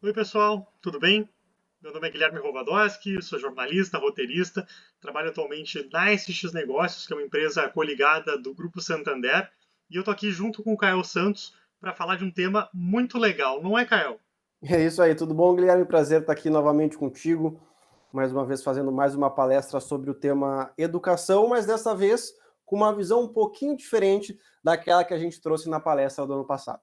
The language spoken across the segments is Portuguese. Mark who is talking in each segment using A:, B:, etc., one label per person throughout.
A: Oi, pessoal, tudo bem? Meu nome é Guilherme Rovadowski, sou jornalista, roteirista, trabalho atualmente na SX Negócios, que é uma empresa coligada do Grupo Santander, e eu tô aqui junto com o Caio Santos para falar de um tema muito legal, não é, Caio?
B: É isso aí, tudo bom, Guilherme? Prazer estar aqui novamente contigo, mais uma vez fazendo mais uma palestra sobre o tema educação, mas dessa vez com uma visão um pouquinho diferente daquela que a gente trouxe na palestra do ano passado.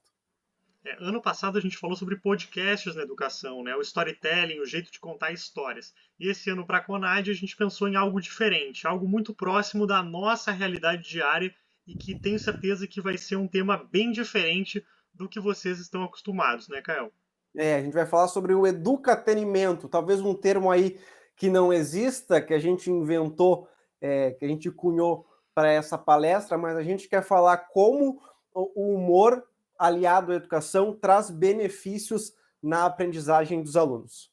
A: Ano passado a gente falou sobre podcasts na educação, né? O storytelling, o jeito de contar histórias. E esse ano para a Conad a gente pensou em algo diferente, algo muito próximo da nossa realidade diária e que tenho certeza que vai ser um tema bem diferente do que vocês estão acostumados, né, Caio?
B: A gente vai falar sobre o educatenimento, talvez um termo aí que não exista, que a gente inventou, que a gente cunhou para essa palestra, mas a gente quer falar como o humor aliado à educação traz benefícios na aprendizagem dos alunos.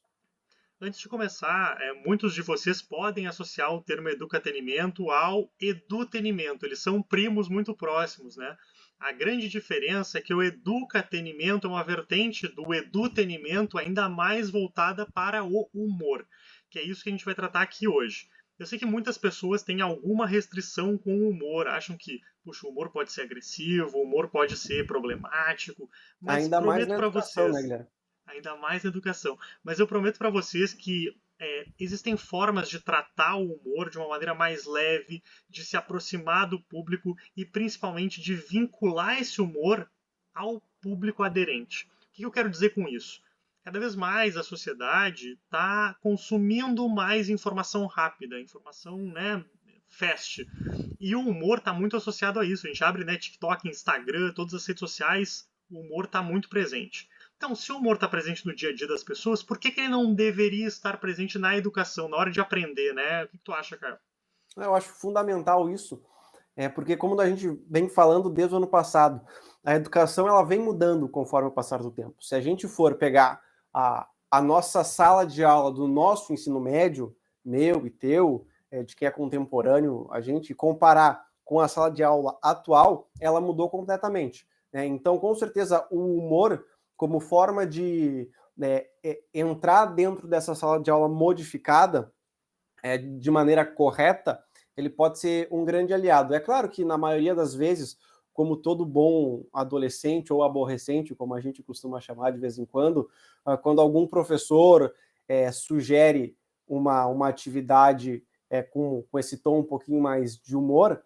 A: Antes de começar, muitos de vocês podem associar o termo educatenimento ao edutenimento. Eles são primos muito próximos, né? A grande diferença é que o educatenimento é uma vertente do edutenimento ainda mais voltada para o humor, que é isso que a gente vai tratar aqui hoje. Eu sei que muitas pessoas têm alguma restrição com o humor, acham que, puxa, o humor pode ser agressivo, o humor pode ser problemático, mas
B: Ainda mais
A: prometo
B: na
A: para
B: educação, né,
A: vocês,
B: Guilherme?
A: ainda mais na educação. Mas eu prometo para vocês que existem formas de tratar o humor de uma maneira mais leve, de se aproximar do público e principalmente de vincular esse humor ao público aderente. O que eu quero dizer com isso? Cada vez mais a sociedade está consumindo mais informação rápida, informação, né, fast. E o humor está muito associado a isso. A gente abre, né, TikTok, Instagram, todas as redes sociais, o humor está muito presente. Então, se o humor está presente no dia a dia das pessoas, por que ele não deveria estar presente na educação, na hora de aprender, né? O que tu acha, Caio?
B: Eu acho fundamental isso, porque como a gente vem falando desde o ano passado, a educação ela vem mudando conforme o passar do tempo. Se a gente for pegar a nossa sala de aula do nosso ensino médio, meu e teu, de quem é contemporâneo, a gente comparar com a sala de aula atual, ela mudou completamente. Né? Então, com certeza, o humor como forma de entrar dentro dessa sala de aula modificada de maneira correta, ele pode ser um grande aliado. É claro que na maioria das vezes, como todo bom adolescente ou aborrecente, como a gente costuma chamar de vez em quando algum professor sugere uma atividade com esse tom um pouquinho mais de humor,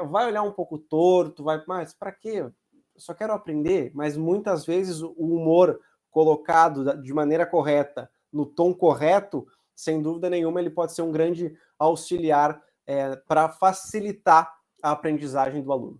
B: vai olhar um pouco torto, mas para quê? Eu só quero aprender, mas muitas vezes o humor colocado de maneira correta, no tom correto, sem dúvida nenhuma, ele pode ser um grande auxiliar para facilitar a aprendizagem do aluno.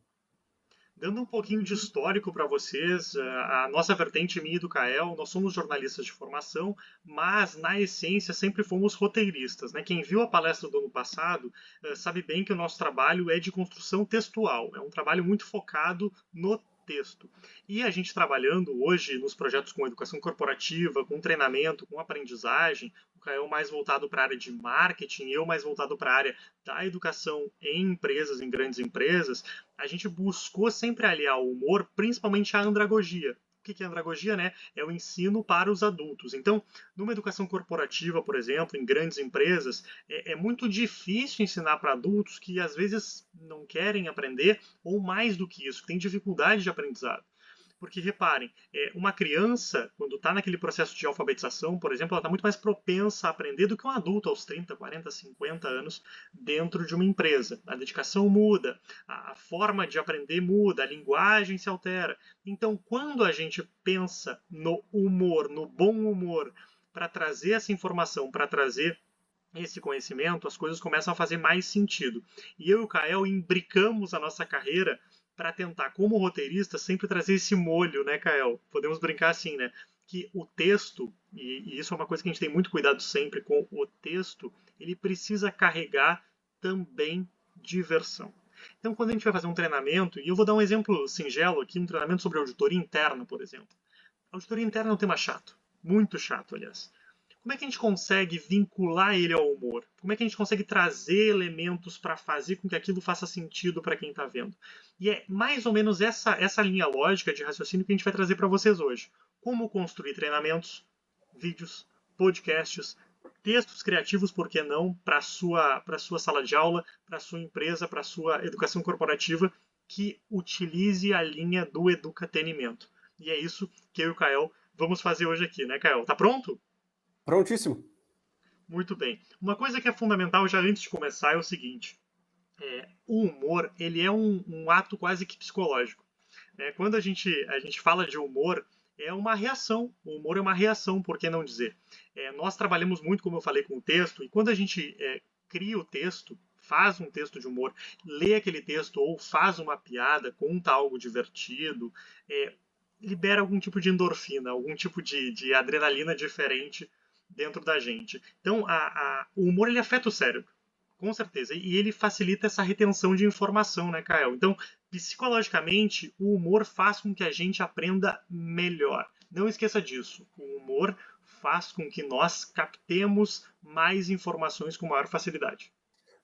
A: Dando um pouquinho de histórico para vocês, a nossa vertente, minha e do Kael, nós somos jornalistas de formação, mas na essência sempre fomos roteiristas. Né? Quem viu a palestra do ano passado sabe bem que o nosso trabalho é de construção textual, é um trabalho muito focado no texto. E a gente trabalhando hoje nos projetos com educação corporativa, com treinamento, com aprendizagem, o Kael mais voltado para a área de marketing, eu mais voltado para a área da educação em empresas, em grandes empresas, a gente buscou sempre aliar o humor, principalmente à andragogia. O que é andragogia, né? É o ensino para os adultos. Então, numa educação corporativa, por exemplo, em grandes empresas, é muito difícil ensinar para adultos que às vezes não querem aprender, ou mais do que isso, que têm dificuldade de aprendizado. Porque reparem, uma criança, quando está naquele processo de alfabetização, por exemplo, ela está muito mais propensa a aprender do que um adulto aos 30, 40, 50 anos dentro de uma empresa. A dedicação muda, a forma de aprender muda, a linguagem se altera. Então, quando a gente pensa no humor, no bom humor, para trazer essa informação, para trazer esse conhecimento, as coisas começam a fazer mais sentido. E eu e o Kael imbricamos a nossa carreira para tentar, como roteirista, sempre trazer esse molho, né, Kael? Podemos brincar assim, né? Que o texto, e isso é uma coisa que a gente tem muito cuidado sempre com o texto, ele precisa carregar também diversão. Então, quando a gente vai fazer um treinamento, e eu vou dar um exemplo singelo aqui, um treinamento sobre auditoria interna, por exemplo. A auditoria interna é um tema chato, muito chato, aliás. Como é que a gente consegue vincular ele ao humor? Como é que a gente consegue trazer elementos para fazer com que aquilo faça sentido para quem está vendo? E é mais ou menos essa linha lógica de raciocínio que a gente vai trazer para vocês hoje. Como construir treinamentos, vídeos, podcasts, textos criativos, por que não, para a sua sala de aula, para a sua empresa, para a sua educação corporativa, que utilize a linha do educatenimento. E é isso que eu e o Kael vamos fazer hoje aqui, né, Kael? Tá pronto?
B: Prontíssimo.
A: Muito bem. Uma coisa que é fundamental já antes de começar é o seguinte: o humor ele é um ato quase que psicológico. Quando a gente fala de humor, é uma reação. O humor é uma reação, por que não dizer? Nós trabalhamos muito, como eu falei, com o texto, e quando a gente cria o texto, faz um texto de humor, lê aquele texto ou faz uma piada, conta algo divertido, libera algum tipo de endorfina, algum tipo de adrenalina diferente dentro da gente. Então, o humor ele afeta o cérebro, com certeza, e ele facilita essa retenção de informação, né, Kael? Então, psicologicamente, o humor faz com que a gente aprenda melhor. Não esqueça disso. O humor faz com que nós captemos mais informações com maior facilidade.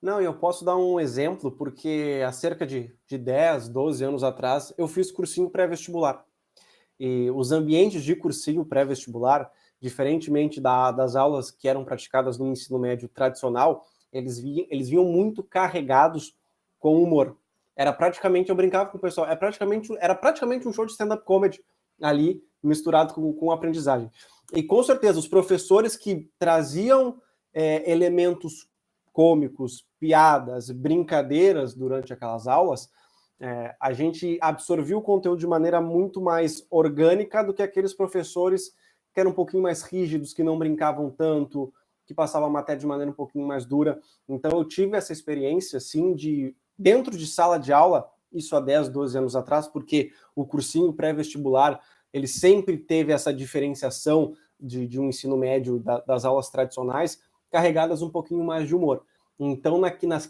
B: Não, eu posso dar um exemplo, porque há cerca de 10, 12 anos atrás, eu fiz cursinho pré-vestibular. E os ambientes de cursinho pré-vestibular, diferentemente das aulas que eram praticadas no ensino médio tradicional, eles vinham muito carregados com humor. Era praticamente, eu brincava com o pessoal, era praticamente um show de stand-up comedy ali, misturado com aprendizagem. E com certeza, os professores que traziam elementos cômicos, piadas, brincadeiras durante aquelas aulas, a gente absorvia o conteúdo de maneira muito mais orgânica do que aqueles professores que eram um pouquinho mais rígidos, que não brincavam tanto, que passavam a matéria de maneira um pouquinho mais dura. Então eu tive essa experiência, assim, dentro de sala de aula, isso há 10, 12 anos atrás, porque o cursinho pré-vestibular, ele sempre teve essa diferenciação de um ensino médio das aulas tradicionais, carregadas um pouquinho mais de humor. Então,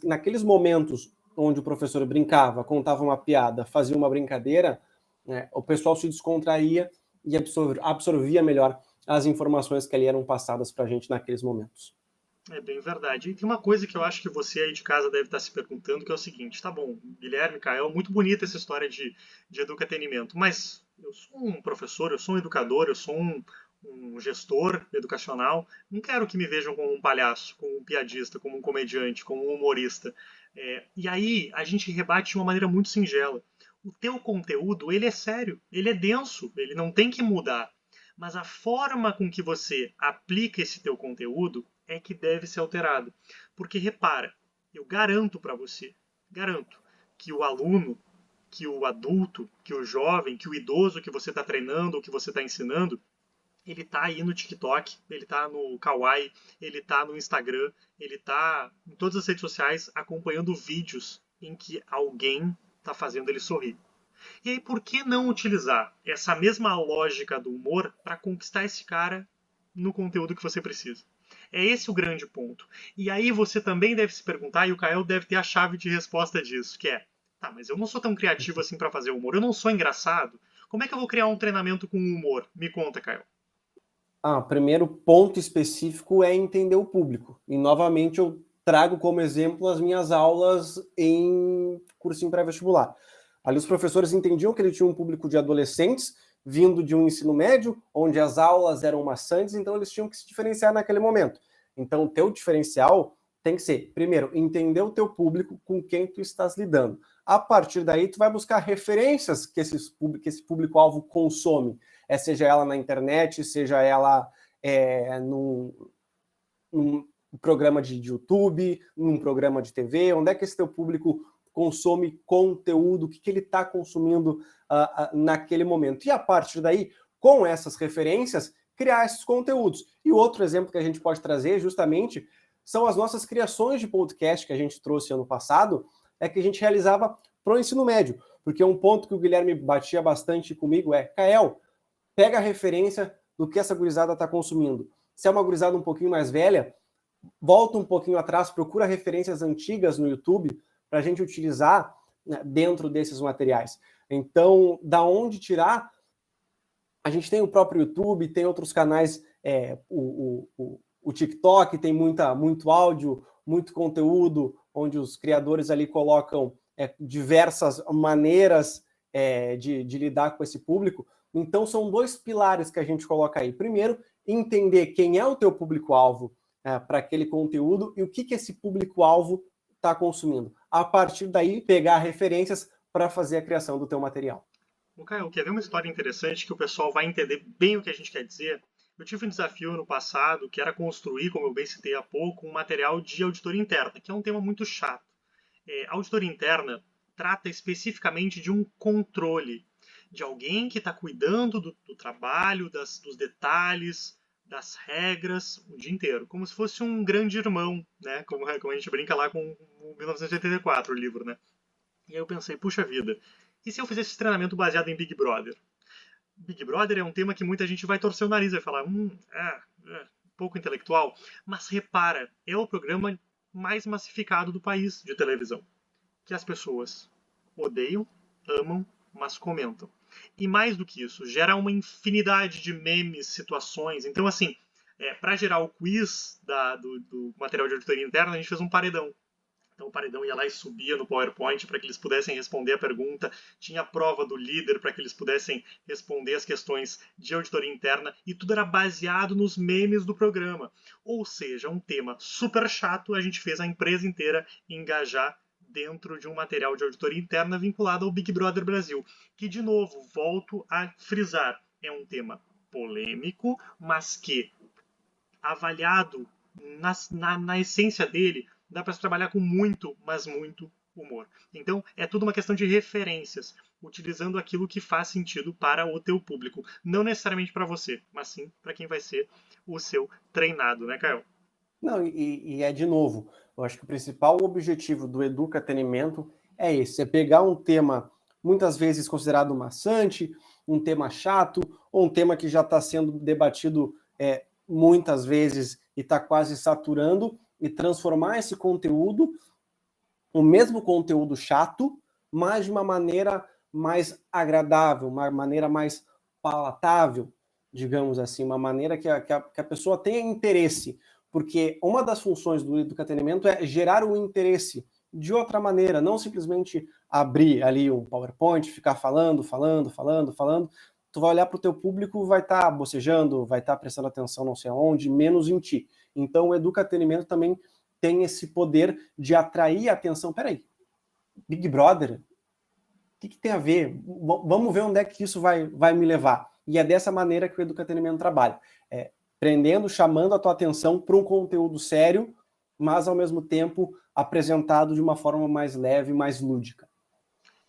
B: naqueles momentos onde o professor brincava, contava uma piada, fazia uma brincadeira, o pessoal se descontraía e absorvia melhor as informações que ali eram passadas para a gente naqueles momentos.
A: É bem verdade. E tem uma coisa que eu acho que você aí de casa deve estar se perguntando, que é o seguinte: tá bom, Guilherme, Caio, muito bonita essa história de educatenimento, mas eu sou um professor, eu sou um educador, eu sou um gestor educacional, não quero que me vejam como um palhaço, como um piadista, como um comediante, como um humorista. E aí a gente rebate de uma maneira muito singela. O teu conteúdo, ele é sério, ele é denso, ele não tem que mudar. Mas a forma com que você aplica esse teu conteúdo é que deve ser alterado. Porque repara, eu garanto para você, garanto, que o aluno, que o adulto, que o jovem, que o idoso que você está treinando ou que você está ensinando, ele tá aí no TikTok, ele tá no Kawaii, ele tá no Instagram, ele tá em todas as redes sociais acompanhando vídeos em que alguém tá fazendo ele sorrir. E aí, por que não utilizar essa mesma lógica do humor para conquistar esse cara no conteúdo que você precisa? É esse o grande ponto. E aí você também deve se perguntar, e o Kael deve ter a chave de resposta disso, que é: tá, mas eu não sou tão criativo assim para fazer humor, eu não sou engraçado. Como é que eu vou criar um treinamento com humor? Me conta, Kael.
B: Primeiro ponto específico é entender o público. E, novamente, eu trago como exemplo as minhas aulas em cursinho pré-vestibular. Ali os professores entendiam que ele tinha um público de adolescentes vindo de um ensino médio, onde as aulas eram maçantes, então eles tinham que se diferenciar naquele momento. Então, o teu diferencial tem que ser, primeiro, entender o teu público, com quem tu estás lidando. A partir daí, tu vai buscar referências que esse público-alvo consome, seja ela na internet, seja ela num programa de YouTube, num programa de TV, onde é que esse teu público consome conteúdo, o que ele está consumindo naquele momento. E a partir daí, com essas referências, criar esses conteúdos. E o outro exemplo que a gente pode trazer, justamente, são as nossas criações de podcast que a gente trouxe ano passado, que a gente realizava para o ensino médio. Porque um ponto que o Guilherme batia bastante comigo é: Kael, pega a referência do que essa gurizada está consumindo. Se é uma gurizada um pouquinho mais velha, volta um pouquinho atrás, procura referências antigas no YouTube para a gente utilizar, né, dentro desses materiais. Então, da onde tirar? A gente tem o próprio YouTube, tem outros canais, o TikTok tem muito áudio, muito conteúdo, onde os criadores ali colocam diversas maneiras de lidar com esse público. Então, são dois pilares que a gente coloca aí. Primeiro, entender quem é o teu público-alvo para aquele conteúdo e o que esse público-alvo está consumindo. A partir daí, pegar referências para fazer a criação do teu material.
A: Caio, quer ver uma história interessante que o pessoal vai entender bem o que a gente quer dizer? Eu tive um desafio no passado que era construir, como eu bem citei há pouco, um material de auditoria interna, que é um tema muito chato. Auditoria interna trata especificamente de um controle, de alguém que está cuidando do trabalho, dos detalhes, das regras o dia inteiro, como se fosse um grande irmão, né? Como a gente brinca lá com o 1984, o livro, né? E aí eu pensei, puxa vida, e se eu fizesse esse treinamento baseado em Big Brother? Big Brother é um tema que muita gente vai torcer o nariz, vai falar, pouco intelectual, mas repara, é o programa mais massificado do país de televisão, que as pessoas odeiam, amam, mas comentam. E mais do que isso, gera uma infinidade de memes, situações. Então, assim, para gerar o quiz do material de auditoria interna, a gente fez um paredão. Então o paredão ia lá e subia no PowerPoint para que eles pudessem responder a pergunta. Tinha a prova do líder para que eles pudessem responder as questões de auditoria interna. E tudo era baseado nos memes do programa. Ou seja, um tema super chato, a gente fez a empresa inteira engajar dentro de um material de auditoria interna vinculado ao Big Brother Brasil. Que, de novo, volto a frisar, é um tema polêmico, mas que, avaliado na essência dele, dá para se trabalhar com muito, mas muito humor. Então, é tudo uma questão de referências, utilizando aquilo que faz sentido para o teu público. Não necessariamente para você, mas sim para quem vai ser o seu treinado, né, Caio?
B: Não, e é de novo, eu acho que o principal objetivo do educatenimento é esse, é pegar um tema muitas vezes considerado maçante, um tema chato, ou um tema que já está sendo debatido muitas vezes e está quase saturando, e transformar esse conteúdo, o mesmo conteúdo chato, mas de uma maneira mais agradável, uma maneira mais palatável, digamos assim, uma maneira que a pessoa tenha interesse, porque uma das funções do educatenimento é gerar o interesse de outra maneira, não simplesmente abrir ali um PowerPoint, ficar falando, tu vai olhar para o teu público, vai estar bocejando, vai estar prestando atenção não sei aonde, menos em ti. Então o educatenimento também tem esse poder de atrair a atenção. Peraí, Big Brother, o que tem a ver? Vamos ver onde é que isso vai me levar. E é dessa maneira que o educatenimento trabalha. Prendendo, chamando a tua atenção para um conteúdo sério, mas ao mesmo tempo apresentado de uma forma mais leve, mais lúdica.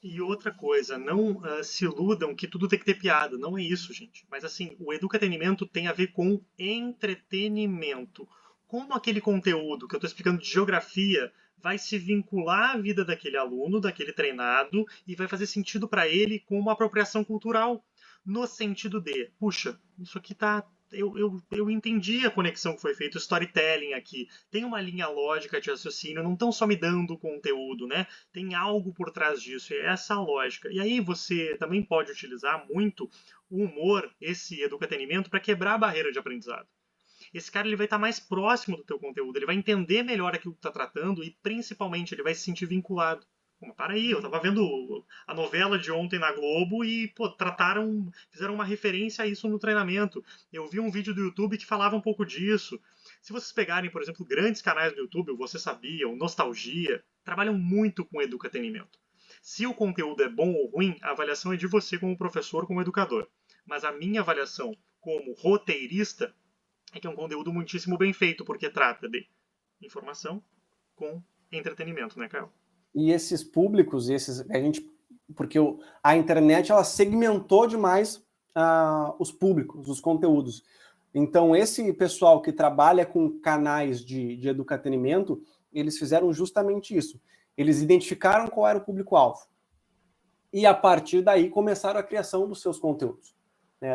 A: E outra coisa, não se iludam que tudo tem que ter piada. Não é isso, gente. Mas assim, o educatenimento tem a ver com entretenimento. Como aquele conteúdo que eu estou explicando de geografia vai se vincular à vida daquele aluno, daquele treinado, e vai fazer sentido para ele com uma apropriação cultural. No sentido de, puxa, isso aqui tá. Eu entendi a conexão que foi feita, o storytelling aqui. Tem uma linha lógica de raciocínio, não estão só me dando conteúdo, né? Tem algo por trás disso, é essa a lógica. E aí você também pode utilizar muito o humor, esse educatenimento, para quebrar a barreira de aprendizado. Esse cara ele vai estar mais próximo do teu conteúdo, ele vai entender melhor aquilo que está tratando e principalmente ele vai se sentir vinculado. Como, para aí, eu tava vendo a novela de ontem na Globo e, pô, fizeram uma referência a isso no treinamento. Eu vi um vídeo do YouTube que falava um pouco disso. Se vocês pegarem, por exemplo, grandes canais do YouTube, Você Sabia, o Nostalgia, trabalham muito com educatenimento. Se o conteúdo é bom ou ruim, a avaliação é de você como professor, como educador. Mas a minha avaliação como roteirista é que é um conteúdo muitíssimo bem feito, porque trata de informação com entretenimento, né, Caio?
B: E esses públicos, porque a internet ela segmentou demais os públicos, os conteúdos. Então, esse pessoal que trabalha com canais de educatenimento, eles fizeram justamente isso. Eles identificaram qual era o público-alvo. E, a partir daí, começaram a criação dos seus conteúdos.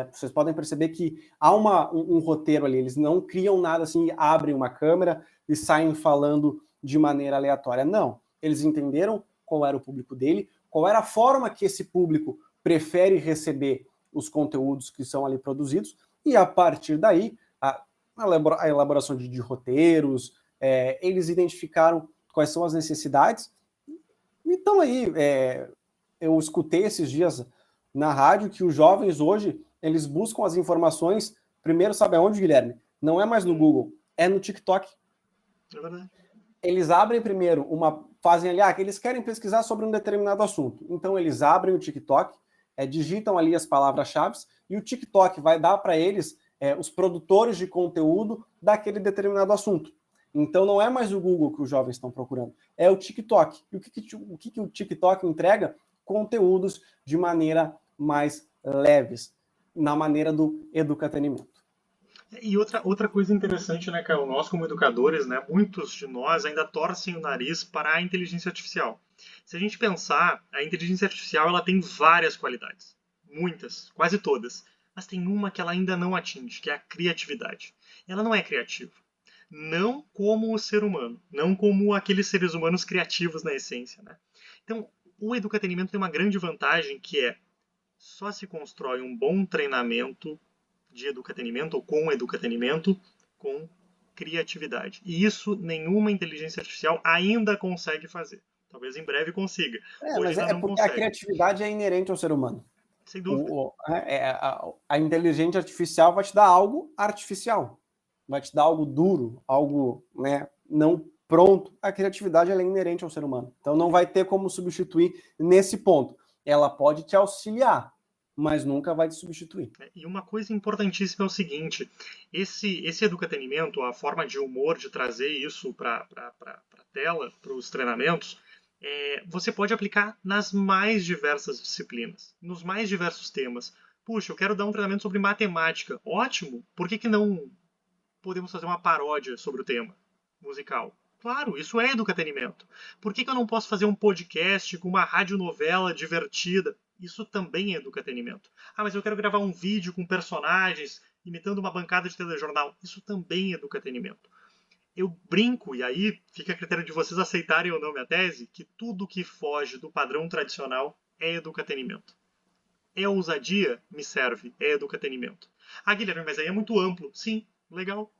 B: Vocês podem perceber que há um roteiro ali, eles não criam nada assim, abrem uma câmera e saem falando de maneira aleatória. Não. Eles entenderam qual era o público dele, qual era a forma que esse público prefere receber os conteúdos que são ali produzidos, e a partir daí, a elaboração de roteiros, eles identificaram quais são as necessidades. Então aí, eu escutei esses dias na rádio que os jovens hoje, eles buscam as informações primeiro, sabe aonde, Guilherme? Não é mais no Google, é no TikTok.
A: É verdade.
B: Eles abrem primeiro fazem ali, que eles querem pesquisar sobre um determinado assunto. Então eles abrem o TikTok, digitam ali as palavras-chave e o TikTok vai dar para eles os produtores de conteúdo daquele determinado assunto. Então não é mais o Google que os jovens estão procurando, é o TikTok. E o que o TikTok entrega? Conteúdos de maneira mais leves, na maneira do educatenimento.
A: E outra coisa interessante, né, Caio? Nós, como educadores, né, muitos de nós ainda torcem o nariz para a inteligência artificial. Se a gente pensar, a inteligência artificial ela tem várias qualidades. Muitas, quase todas. Mas tem uma que ela ainda não atinge, que é a criatividade. Ela não é criativa. Não como o ser humano. Não como aqueles seres humanos criativos na essência, né? Então, o educatenimento tem uma grande vantagem que é só se constrói um bom treinamento de educatenimento ou com educatenimento com criatividade. E isso nenhuma inteligência artificial ainda consegue fazer. Talvez em breve consiga. Hoje
B: Mas
A: ainda não
B: porque a
A: consegue.
B: criatividade é inerente ao ser humano.
A: Sem dúvida.
B: A inteligência artificial vai te dar algo artificial, vai te dar algo duro, algo, né, não pronto. A criatividade ela é inerente ao ser humano. Então não vai ter como substituir nesse ponto. Ela pode te auxiliar, mas nunca vai te substituir.
A: E uma coisa importantíssima é o seguinte: esse educatenimento, a forma de humor de trazer isso para a tela, para os treinamentos, você pode aplicar nas mais diversas disciplinas, nos mais diversos temas. Puxa, eu quero dar um treinamento sobre matemática. Ótimo! Por que não podemos fazer uma paródia sobre o tema musical? Claro, isso é educatenimento. Por que eu não posso fazer um podcast com uma radionovela divertida? Isso também é educatenimento. Mas eu quero gravar um vídeo com personagens imitando uma bancada de telejornal. Isso também é educatenimento. Eu brinco, e aí fica a critério de vocês aceitarem ou não minha tese, que tudo que foge do padrão tradicional é educatenimento. É ousadia? Me serve. É educatenimento. Guilherme, mas aí é muito amplo. Sim, legal.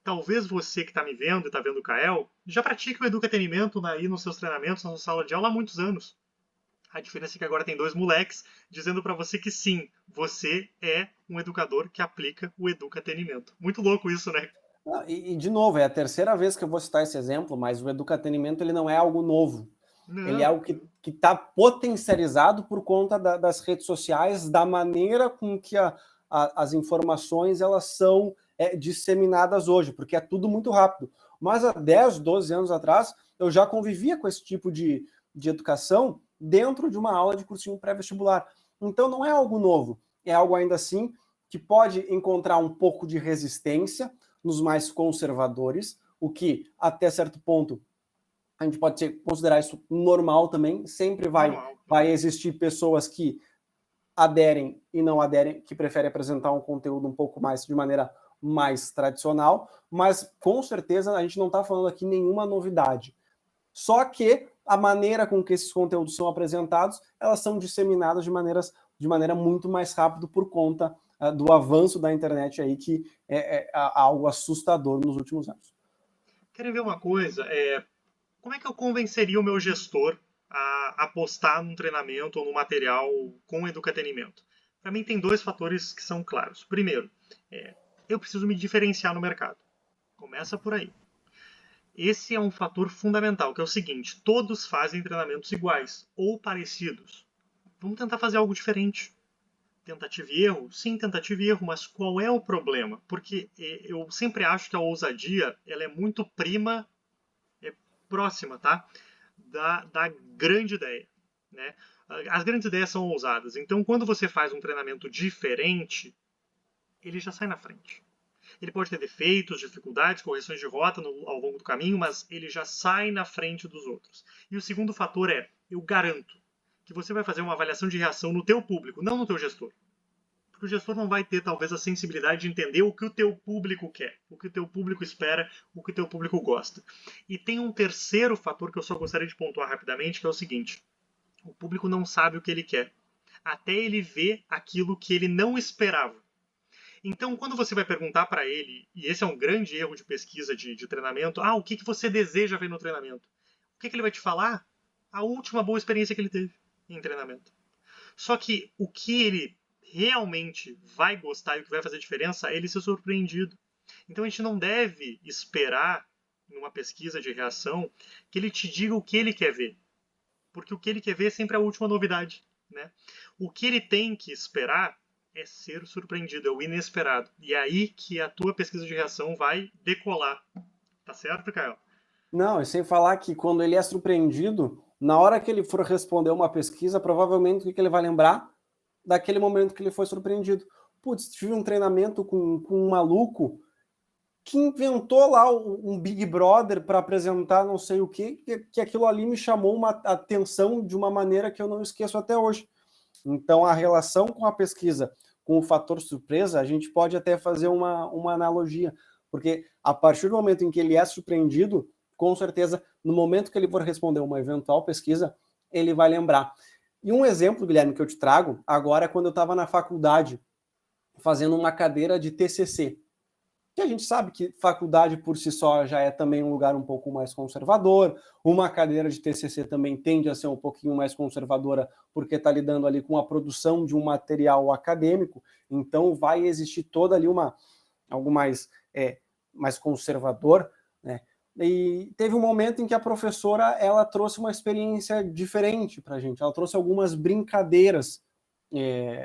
A: Talvez você que está me vendo e está vendo o Kael já pratique o educatenimento aí nos seus treinamentos, na sua sala de aula há muitos anos. A diferença é que agora tem dois moleques dizendo para você que sim, você é um educador que aplica o educatenimento. Muito louco isso, né?
B: De novo, é a terceira vez que eu vou citar esse exemplo, mas o educatenimento ele não é algo novo.
A: Não.
B: Ele é algo que está potencializado por conta das redes sociais, da maneira com que as informações elas são disseminadas hoje, porque é tudo muito rápido. Mas há 10, 12 anos atrás, eu já convivia com esse tipo de educação dentro de uma aula de cursinho pré-vestibular. Então não é algo novo, é algo ainda assim que pode encontrar um pouco de resistência nos mais conservadores, o que até certo ponto a gente pode considerar isso normal também, sempre vai existir pessoas que aderem e não aderem, que preferem apresentar um conteúdo um pouco mais de maneira mais tradicional, mas com certeza a gente não está falando aqui nenhuma novidade. Só que a maneira com que esses conteúdos são apresentados, elas são disseminadas de maneira muito mais rápida por conta do avanço da internet aí, que é algo assustador nos últimos anos.
A: Querem ver uma coisa? Como é que eu convenceria o meu gestor a apostar num treinamento ou num material com educatenimento? Para mim tem dois fatores que são claros. Primeiro, eu preciso me diferenciar no mercado. Começa por aí. Esse é um fator fundamental, que é o seguinte: todos fazem treinamentos iguais ou parecidos. Vamos tentar fazer algo diferente. Tentativa e erro? Sim, tentativa e erro, mas qual é o problema? Porque eu sempre acho que a ousadia ela é muito próxima, tá? Da grande ideia, né? As grandes ideias são ousadas. Então, quando você faz um treinamento diferente, ele já sai na frente. Ele pode ter defeitos, dificuldades, correções de rota ao longo do caminho, mas ele já sai na frente dos outros. E o segundo fator eu garanto que você vai fazer uma avaliação de reação no teu público, não no teu gestor. Porque o gestor não vai ter, talvez, a sensibilidade de entender o que o teu público quer, o que o teu público espera, o que o teu público gosta. E tem um terceiro fator que eu só gostaria de pontuar rapidamente, que é o seguinte: o público não sabe o que ele quer, até ele ver aquilo que ele não esperava. Então, quando você vai perguntar para ele, e esse é um grande erro de pesquisa de treinamento, o que você deseja ver no treinamento? O que ele vai te falar? A última boa experiência que ele teve em treinamento. Só que o que ele realmente vai gostar e o que vai fazer diferença é ele ser surpreendido. Então a gente não deve esperar, numa pesquisa de reação, que ele te diga o que ele quer ver. Porque o que ele quer ver é sempre a última novidade. Né? O que ele tem que esperar é ser surpreendido, é o inesperado. E é aí que a tua pesquisa de reação vai decolar. Tá certo, Caio?
B: Não, e sem falar que quando ele é surpreendido, na hora que ele for responder uma pesquisa, provavelmente o que ele vai lembrar daquele momento que ele foi surpreendido. Putz, tive um treinamento com um maluco que inventou lá um Big Brother para apresentar não sei o que aquilo ali me chamou uma atenção de uma maneira que eu não esqueço até hoje. Então, a relação com a pesquisa, com o fator surpresa, a gente pode até fazer uma analogia, porque a partir do momento em que ele é surpreendido, com certeza, no momento que ele for responder uma eventual pesquisa, ele vai lembrar. E um exemplo, Guilherme, que eu te trago, agora é quando eu estava na faculdade, fazendo uma cadeira de TCC. Que a gente sabe que faculdade por si só já é também um lugar um pouco mais conservador, uma cadeira de TCC também tende a ser um pouquinho mais conservadora porque está lidando ali com a produção de um material acadêmico, então vai existir toda ali algo mais conservador, né? E teve um momento em que a professora ela trouxe uma experiência diferente para a gente, ela trouxe algumas brincadeiras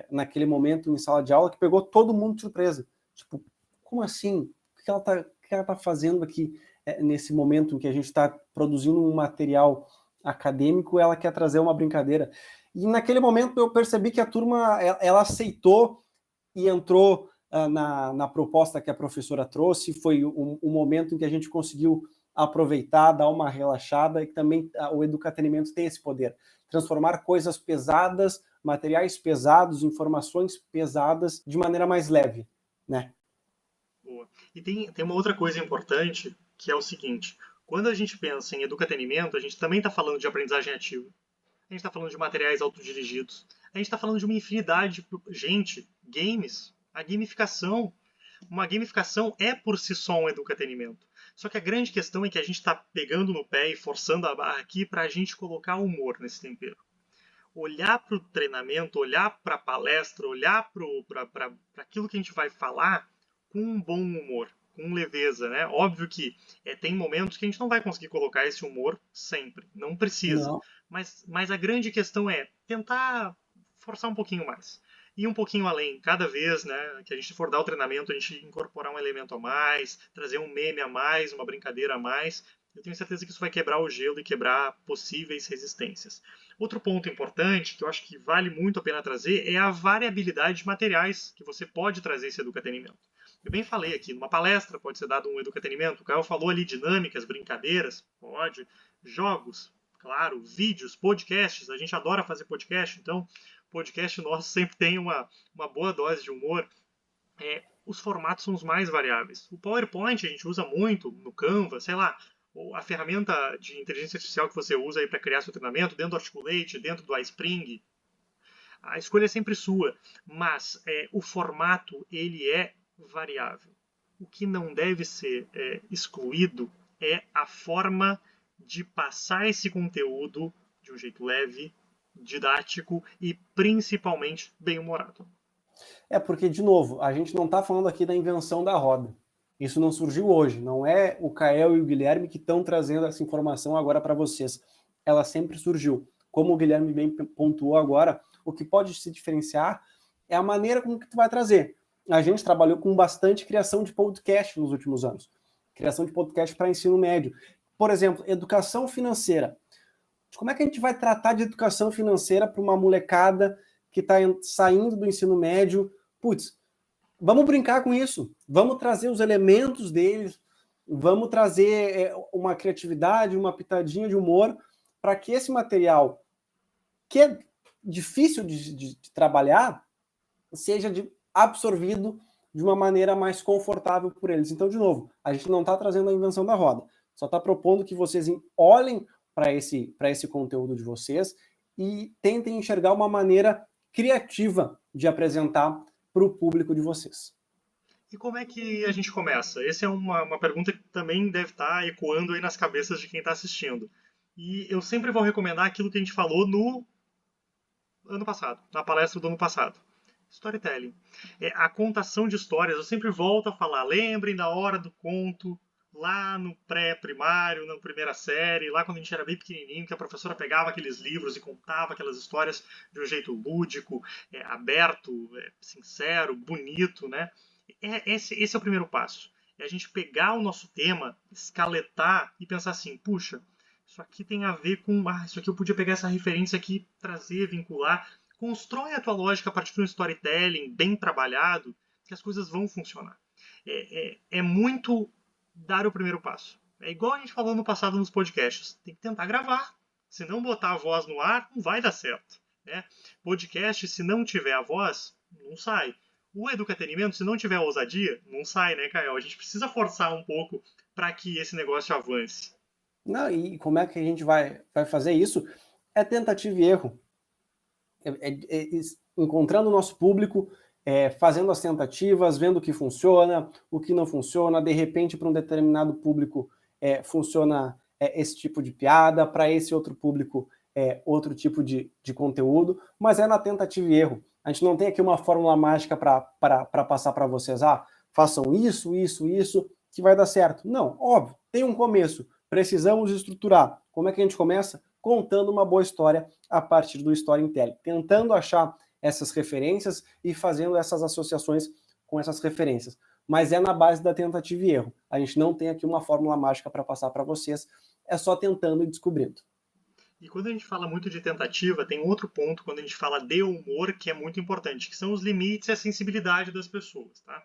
B: naquele momento em sala de aula que pegou todo mundo de surpresa, tipo, como assim? O que ela tá fazendo aqui nesse momento em que a gente está produzindo um material acadêmico? Ela quer trazer uma brincadeira. E naquele momento eu percebi que a turma ela aceitou e entrou na proposta que a professora trouxe. Foi um momento em que a gente conseguiu aproveitar, dar uma relaxada, e também o educatenimento tem esse poder. Transformar coisas pesadas, materiais pesados, informações pesadas de maneira mais leve, né?
A: Boa. E tem uma outra coisa importante, que é o seguinte: quando a gente pensa em educatenimento, a gente também está falando de aprendizagem ativa. A gente está falando de materiais autodirigidos. A gente está falando de uma infinidade de gente, games, a gamificação. Uma gamificação é por si só um educatenimento. Só que a grande questão é que a gente está pegando no pé e forçando a barra aqui para a gente colocar humor nesse tempero. Olhar para o treinamento, olhar para a palestra, olhar para aquilo que a gente vai falar com um bom humor, com leveza, né? Óbvio que tem momentos que a gente não vai conseguir colocar esse humor sempre, não precisa.
B: Não.
A: Mas a grande questão é tentar forçar um pouquinho mais. Ir um pouquinho além, cada vez, né, que a gente for dar o treinamento, a gente incorporar um elemento a mais, trazer um meme a mais, uma brincadeira a mais. Eu tenho certeza que isso vai quebrar o gelo e quebrar possíveis resistências. Outro ponto importante, que eu acho que vale muito a pena trazer, é a variabilidade de materiais que você pode trazer esse educatenimento. Eu bem falei aqui, numa palestra pode ser dado um educatenimento, o Caio falou ali dinâmicas, brincadeiras, pode, jogos, claro, vídeos, podcasts, a gente adora fazer podcast, então podcast nosso sempre tem uma boa dose de humor. Os formatos são os mais variáveis. O PowerPoint a gente usa muito no Canva, sei lá, a ferramenta de inteligência artificial que você usa aí para criar seu treinamento, dentro do Articulate, dentro do iSpring, a escolha é sempre sua, mas o formato ele é variável. O que não deve ser excluído é a forma de passar esse conteúdo de um jeito leve, didático e principalmente bem-humorado.
B: Porque, de novo, a gente não está falando aqui da invenção da roda. Isso não surgiu hoje. Não é o Kael e o Guilherme que estão trazendo essa informação agora para vocês. Ela sempre surgiu. Como o Guilherme bem pontuou agora, o que pode se diferenciar é a maneira como que tu vai trazer. A gente trabalhou com bastante criação de podcast nos últimos anos. Criação de podcast para ensino médio. Por exemplo, educação financeira. Como é que a gente vai tratar de educação financeira para uma molecada que está saindo do ensino médio? Putz, vamos brincar com isso. Vamos trazer os elementos deles, vamos trazer uma criatividade, uma pitadinha de humor, para que esse material, que é difícil de trabalhar, seja absorvido de uma maneira mais confortável por eles. Então, de novo, a gente não está trazendo a invenção da roda, só está propondo que vocês olhem para esse conteúdo de vocês e tentem enxergar uma maneira criativa de apresentar para o público de vocês.
A: E como é que a gente começa? Essa é uma pergunta que também deve estar ecoando aí nas cabeças de quem está assistindo. E eu sempre vou recomendar aquilo que a gente falou no ano passado, na palestra do ano passado. Storytelling. A contação de histórias, eu sempre volto a falar, lembrem da hora do conto, lá no pré-primário, na primeira série, lá quando a gente era bem pequenininho, que a professora pegava aqueles livros e contava aquelas histórias de um jeito lúdico, aberto, sincero, bonito, né? Esse é o primeiro passo. É a gente pegar o nosso tema, escaletar e pensar assim, puxa, isso aqui tem a ver com, isso aqui eu podia pegar essa referência aqui, trazer, vincular. Constrói a tua lógica a partir de um storytelling bem trabalhado, que as coisas vão funcionar. É muito dar o primeiro passo. É igual a gente falou no passado nos podcasts. Tem que tentar gravar. Se não botar a voz no ar, não vai dar certo. Né? Podcast, se não tiver a voz, não sai. O educatenimento, se não tiver a ousadia, não sai, né, Caio? A gente precisa forçar um pouco para que esse negócio avance.
B: Não, e como é que a gente vai fazer isso? É tentativa e erro. Encontrando o nosso público, fazendo as tentativas, vendo o que funciona, o que não funciona. De repente, para um determinado público, funciona esse tipo de piada, para esse outro público, outro tipo de conteúdo, mas é na tentativa e erro. A gente não tem aqui uma fórmula mágica para passar para vocês, façam isso, que vai dar certo. Não, óbvio, tem um começo, precisamos estruturar. Como é que a gente começa? Contando uma boa história a partir do storytelling, tentando achar essas referências e fazendo essas associações com essas referências. Mas é na base da tentativa e erro. A gente não tem aqui uma fórmula mágica para passar para vocês, é só tentando e descobrindo.
A: E quando a gente fala muito de tentativa, tem outro ponto quando a gente fala de humor que é muito importante, que são os limites e a sensibilidade das pessoas, tá?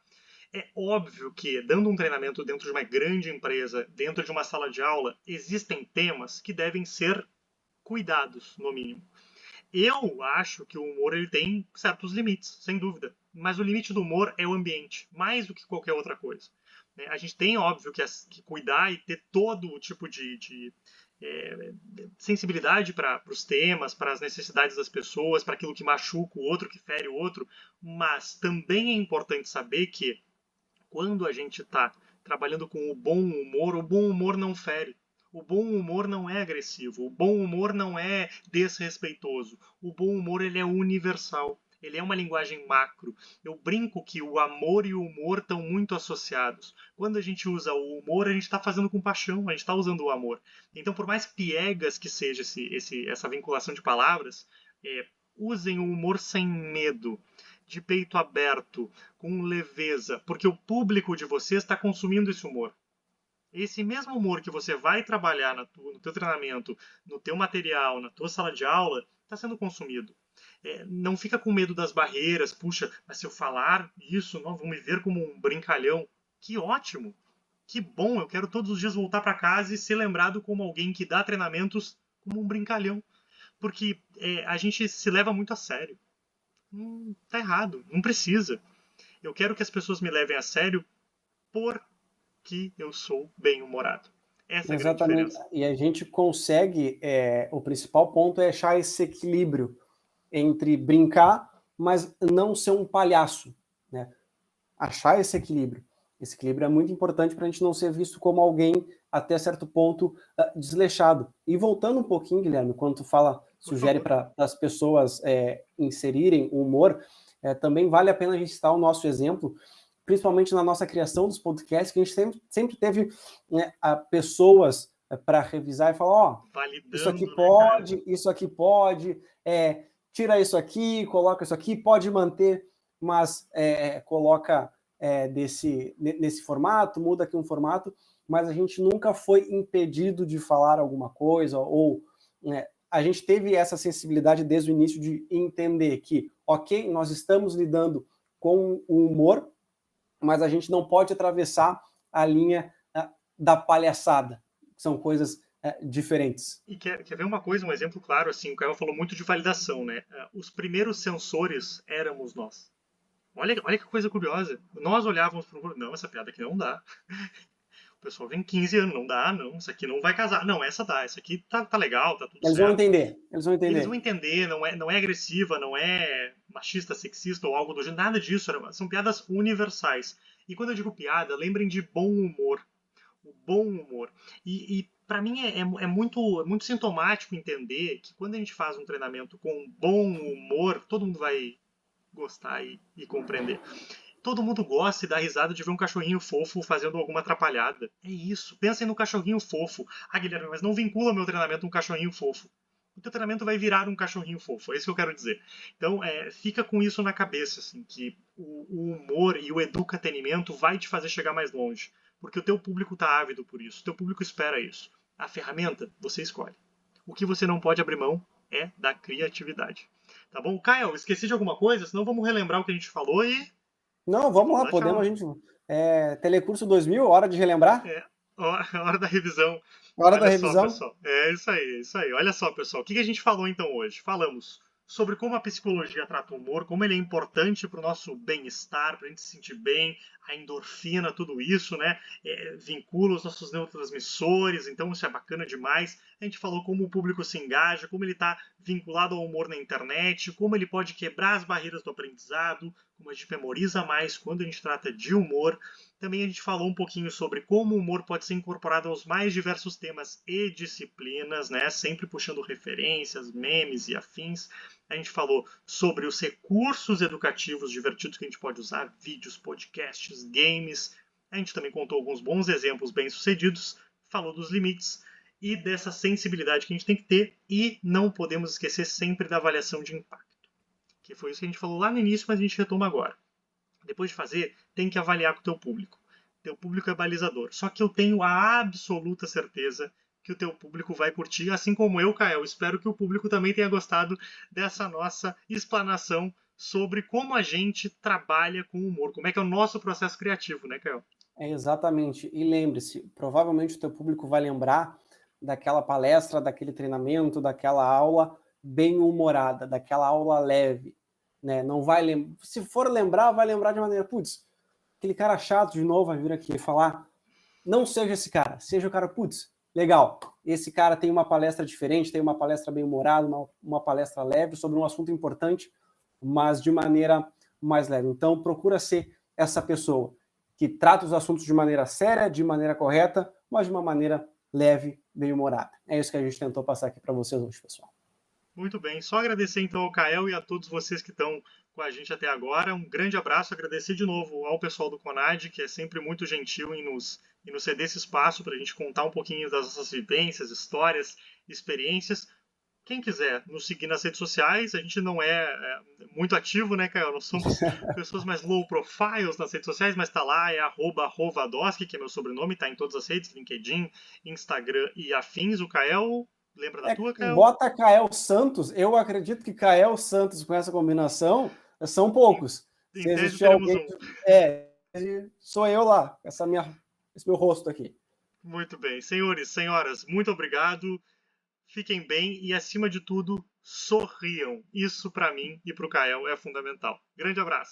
A: É óbvio que, dando um treinamento dentro de uma grande empresa, dentro de uma sala de aula, existem temas que devem ser cuidados, no mínimo. Eu acho que o humor ele tem certos limites, sem dúvida. Mas o limite do humor é o ambiente, mais do que qualquer outra coisa. A gente tem, óbvio, que cuidar e ter todo o tipo de sensibilidade para os temas, para as necessidades das pessoas, para aquilo que machuca o outro, que fere o outro. Mas também é importante saber que quando a gente está trabalhando com o bom humor não fere. O bom humor não é agressivo, o bom humor não é desrespeitoso. O bom humor ele é universal, ele é uma linguagem macro. Eu brinco que o amor e o humor estão muito associados. Quando a gente usa o humor, a gente está fazendo com paixão, a gente está usando o amor. Então, por mais piegas que seja essa vinculação de palavras, usem o humor sem medo, de peito aberto, com leveza, porque o público de vocês está consumindo esse humor. Esse mesmo humor que você vai trabalhar no teu treinamento, no teu material, na tua sala de aula, está sendo consumido. Não fica com medo das barreiras. Puxa, mas se eu falar isso, não vão me ver como um brincalhão. Que ótimo! Que bom! Eu quero todos os dias voltar para casa e ser lembrado como alguém que dá treinamentos como um brincalhão. Porque a gente se leva muito a sério. Tá errado, não precisa. Eu quero que as pessoas me levem a sério porque eu sou bem-humorado. Essa é a grande
B: Exatamente.
A: diferença.
B: E a gente consegue, o principal ponto é achar esse equilíbrio entre brincar, mas não ser um palhaço, né? Achar esse equilíbrio. Esse equilíbrio é muito importante para a gente não ser visto como alguém, até certo ponto, desleixado. E voltando um pouquinho, Guilherme, quando tu fala, sugere para as pessoas inserirem o humor, também vale a pena a gente citar o nosso exemplo, principalmente na nossa criação dos podcasts, que a gente sempre teve, né, pessoas para revisar e falar, ó, isso aqui pode, né, isso aqui pode, tira isso aqui, coloca isso aqui, pode manter, mas coloca nesse formato, muda aqui um formato, mas a gente nunca foi impedido de falar alguma coisa, ou a gente teve essa sensibilidade desde o início de entender que, ok, nós estamos lidando com o humor, mas a gente não pode atravessar a linha da palhaçada. São coisas diferentes.
A: E quer ver uma coisa, um exemplo claro, assim, o Caio falou muito de validação, né? Os primeiros sensores éramos nós. Olha que coisa curiosa. Nós olhávamos para o não, essa piada aqui não dá. O pessoal vem 15 anos, não dá, não, isso aqui não vai casar. Não, essa dá, essa aqui tá legal, tá tudo
B: Eles
A: certo.
B: Vão entender, eles vão entender.
A: Eles vão entender, não é agressiva, não é machista, sexista ou algo do gênero, nada disso, são piadas universais. E quando eu digo piada, lembrem de bom humor. O bom humor. E para mim é muito sintomático entender que quando a gente faz um treinamento com bom humor, todo mundo vai gostar e compreender. Todo mundo gosta e dá risada de ver um cachorrinho fofo fazendo alguma atrapalhada. É isso. Pensem no cachorrinho fofo. Ah, Guilherme, mas não vincula meu treinamento a um cachorrinho fofo. O teu treinamento vai virar um cachorrinho fofo. É isso que eu quero dizer. Então, fica com isso na cabeça, assim, que o humor e o educatenimento vai te fazer chegar mais longe. Porque o teu público está ávido por isso. O teu público espera isso. A ferramenta, você escolhe. O que você não pode abrir mão é da criatividade. Tá bom? Caio, esqueci de alguma coisa? Senão vamos relembrar o que a gente falou e
B: Não, vamos lá,
A: dá
B: podemos a
A: tchau.
B: gente. Telecurso 2000, hora de relembrar?
A: É, hora da revisão.
B: Hora da
A: Olha só,
B: revisão?
A: pessoal. É isso aí, é isso aí. Olha só, pessoal. O que a gente falou então hoje? Falamos sobre como a psicologia trata o humor, como ele é importante para o nosso bem-estar, para a gente se sentir bem, a endorfina, tudo isso, né? Vincula os nossos neurotransmissores, então isso é bacana demais. A gente falou como o público se engaja, como ele está vinculado ao humor na internet, como ele pode quebrar as barreiras do aprendizado, como a gente memoriza mais quando a gente trata de humor. Também a gente falou um pouquinho sobre como o humor pode ser incorporado aos mais diversos temas e disciplinas, né? Sempre puxando referências, memes e afins. A gente falou sobre os recursos educativos divertidos que a gente pode usar, vídeos, podcasts, games. A gente também contou alguns bons exemplos bem-sucedidos, falou dos limites e dessa sensibilidade que a gente tem que ter e não podemos esquecer sempre da avaliação de impacto, que foi isso que a gente falou lá no início, mas a gente retoma agora. Depois de fazer, tem que avaliar com o teu público. Teu público é balizador. Só que eu tenho a absoluta certeza que o teu público vai curtir, assim como eu, Kael. Espero que o público também tenha gostado dessa nossa explanação sobre como a gente trabalha com humor, como é que é o nosso processo criativo, né, Kael?
B: Exatamente. E lembre-se, provavelmente o teu público vai lembrar daquela palestra, daquele treinamento, daquela aula bem humorada, daquela aula leve, né? Não vai lembrar. Se for lembrar, vai lembrar de maneira, putz, aquele cara chato de novo vai vir aqui falar. Não seja esse cara, seja o cara, putz, legal. Esse cara tem uma palestra diferente, tem uma palestra bem humorada, uma palestra leve sobre um assunto importante, mas de maneira mais leve. Então, procura ser essa pessoa que trata os assuntos de maneira séria, de maneira correta, mas de uma maneira leve, bem-humorada. É isso que a gente tentou passar aqui para vocês hoje, pessoal.
A: Muito bem, só agradecer então ao Kael e a todos vocês que estão com a gente até agora. Um grande abraço, agradecer de novo ao pessoal do Conad, que é sempre muito gentil em nos ceder esse espaço para a gente contar um pouquinho das nossas vivências, histórias, experiências. Quem quiser nos seguir nas redes sociais, a gente não muito ativo, né, Caio? Nós somos pessoas mais low profiles nas redes sociais, mas tá lá, é @Rovadoski, que é meu sobrenome, tá em todas as redes, LinkedIn, Instagram e afins. O Kael, lembra da tua, Kael?
B: Bota Kael Santos, eu acredito que Kael Santos com essa combinação são poucos.
A: Em
B: Se
A: tese
B: existir
A: teremos
B: alguém,
A: um.
B: sou eu lá, esse meu rosto aqui.
A: Muito bem. Senhores, senhoras, muito obrigado. Fiquem bem e, acima de tudo, sorriam. Isso, para mim e para o Kael, é fundamental. Grande abraço.